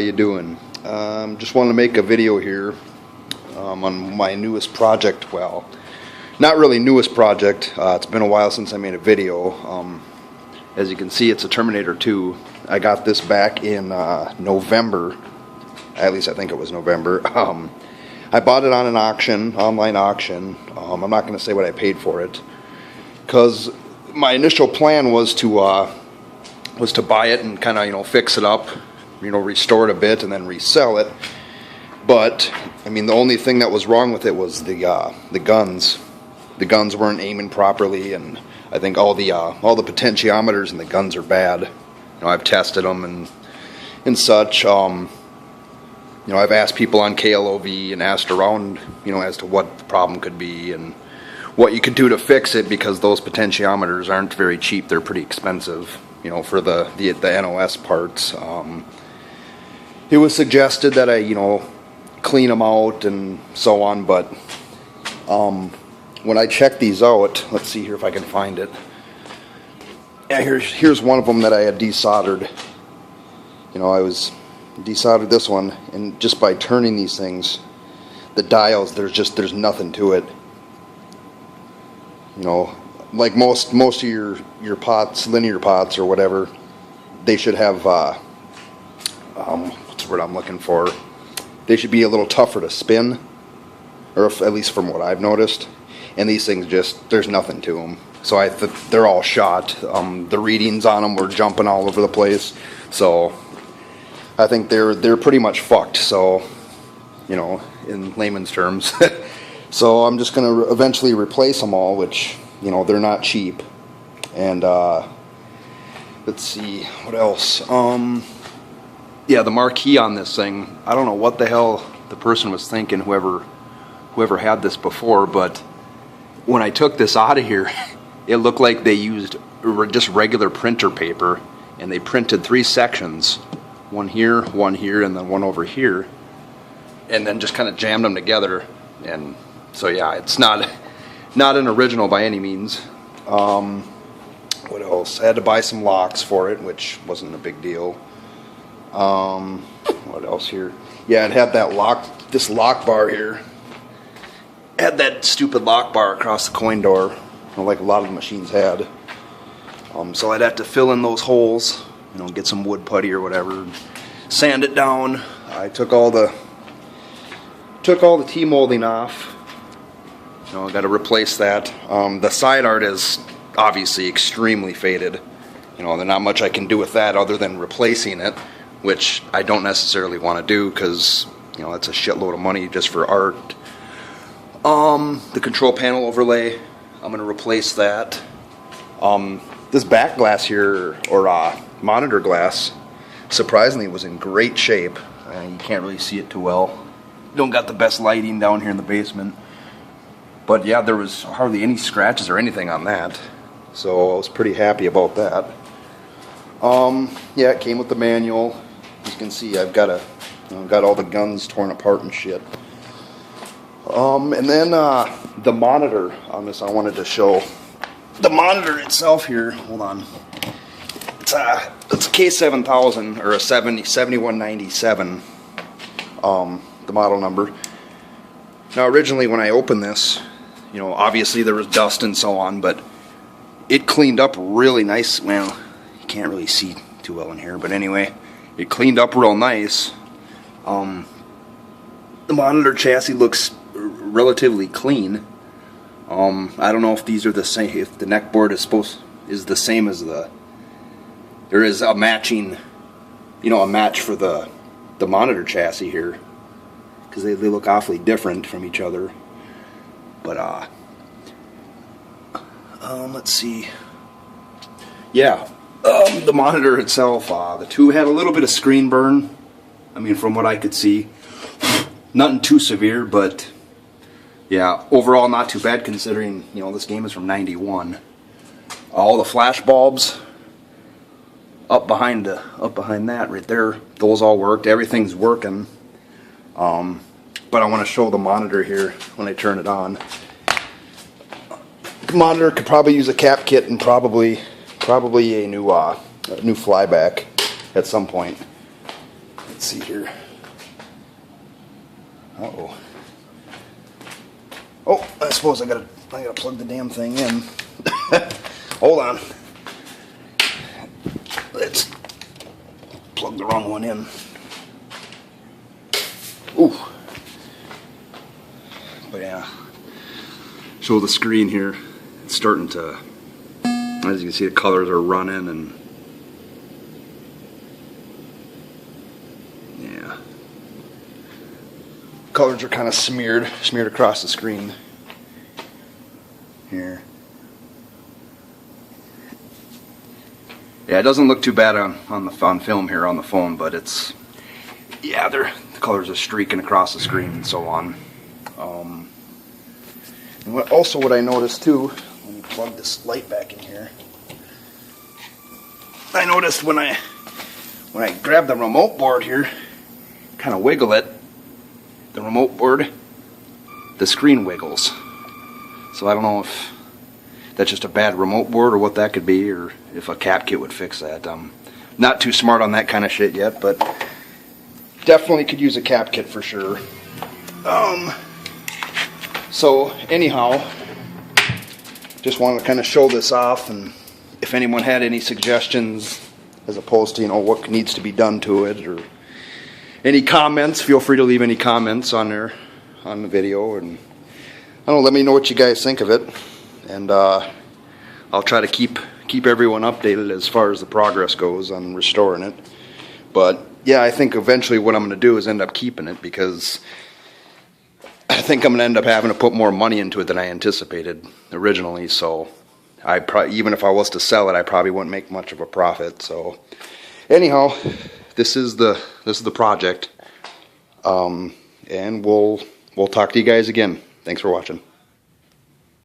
you doing? Just wanted to make a video here on my newest project. Well, not really newest project. It's been a while since I made a video. As you can see, it's a Terminator 2. I got this back in November. At least I think it was November. I bought it on an auction, online auction. I'm not going to say what I paid for it, because my initial plan was to buy it and kind of fix it up, restore it a bit and then resell it. But I mean, the only thing that was wrong with it was the guns. The guns weren't aiming properly, and I think all the potentiometers in the guns are bad. I've tested them and such. I've asked people on KLOV and asked around, as to what the problem could be and what you could do to fix it, because those potentiometers aren't very cheap. They're pretty expensive, for the NOS parts. It was suggested that I, clean them out and so on, but when I checked these out, let's see here if I can find it. Yeah, here's one of them that I had desoldered. I was desoldered this one, and just by turning these things, the dials, there's nothing to it. Like most of your pots, linear pots or whatever, they should have what's the word I'm looking for? They should be a little tougher to spin, or at least from what I've noticed. And these things there's nothing to them. So they're all shot. The readings on them were jumping all over the place. So I think they're pretty much fucked. So, in layman's terms. So I'm just gonna eventually replace them all, which they're not cheap. And let's see what else. Yeah, the marquee on this thing, I don't know what the hell the person was thinking, whoever had this before, but when I took this out of here, it looked like they used just regular printer paper, and they printed 3 sections, one here, and then one over here, and then just kind of jammed them together. And so yeah, it's not an original by any means. What else? I had to buy some locks for it, which wasn't a big deal. What else here? Yeah, it had this lock bar here. It had that stupid lock bar across the coin door, like a lot of the machines had. So I'd have to fill in those holes, get some wood putty or whatever, sand it down. I took all the T-molding off. I got to replace that. The side art is obviously extremely faded. There's not much I can do with that other than replacing it, which I don't necessarily want to do, because that's a shitload of money just for art. The control panel overlay, I'm going to replace that. This back glass here, or monitor glass, surprisingly was in great shape. You can't really see it too well. Don't got the best lighting down here in the basement. But yeah, there was hardly any scratches or anything on that. So I was pretty happy about that. Yeah, it came with the manual. As you can see, I've got all the guns torn apart and shit. And then the monitor on this, I wanted to show. The monitor itself here, hold on. It's a K7000, or a 7197, the model number. Now originally when I opened this, obviously there was dust and so on, but it cleaned up really nice. Well, you can't really see too well in here, but anyway, it cleaned up real nice. The monitor chassis looks relatively clean. I don't know if these are the same, if the neck board is the same as there is a matching, a match for the monitor chassis here, because they look awfully different from each other. But let's see. Yeah, the monitor itself, the 2 had a little bit of screen burn. I mean, from what I could see, nothing too severe, but yeah, overall not too bad, considering this game is from '91. All the flash bulbs up behind that right there, those all worked. Everything's working. But I want to show the monitor here when I turn it on. The monitor could probably use a cap kit and probably a new flyback at some point. Let's see here. Uh-oh. Oh, I suppose I gotta plug the damn thing in. Hold on. Let's plug the wrong one in. Ooh. But yeah. Show the screen here. It's starting to, as you can see, the colors are running, and yeah, colors are kind of smeared across the screen here. Yeah, it doesn't look too bad on film here on the phone, but it's, yeah, the colors are streaking across the screen and so on. And what I noticed too, let me plug this light back in here. I noticed when I grab the remote board here, kind of wiggle it, the remote board, the screen wiggles. So I don't know if that's just a bad remote board or what that could be, or if a cap kit would fix that. I'm not too smart on that kind of shit yet, but definitely could use a cap kit for sure. So anyhow, just wanted to kind of show this off, and if anyone had any suggestions as opposed to, what needs to be done to it, or any comments, feel free to leave any comments on there on the video, and I don't know, let me know what you guys think of it, and I'll try to keep everyone updated as far as the progress goes on restoring it. But yeah, I think eventually what I'm going to do is end up keeping it, because I think I'm going to end up having to put more money into it than I anticipated originally. So even if I was to sell it, I probably wouldn't make much of a profit. So anyhow, this is the project, and we'll talk to you guys again. Thanks for watching.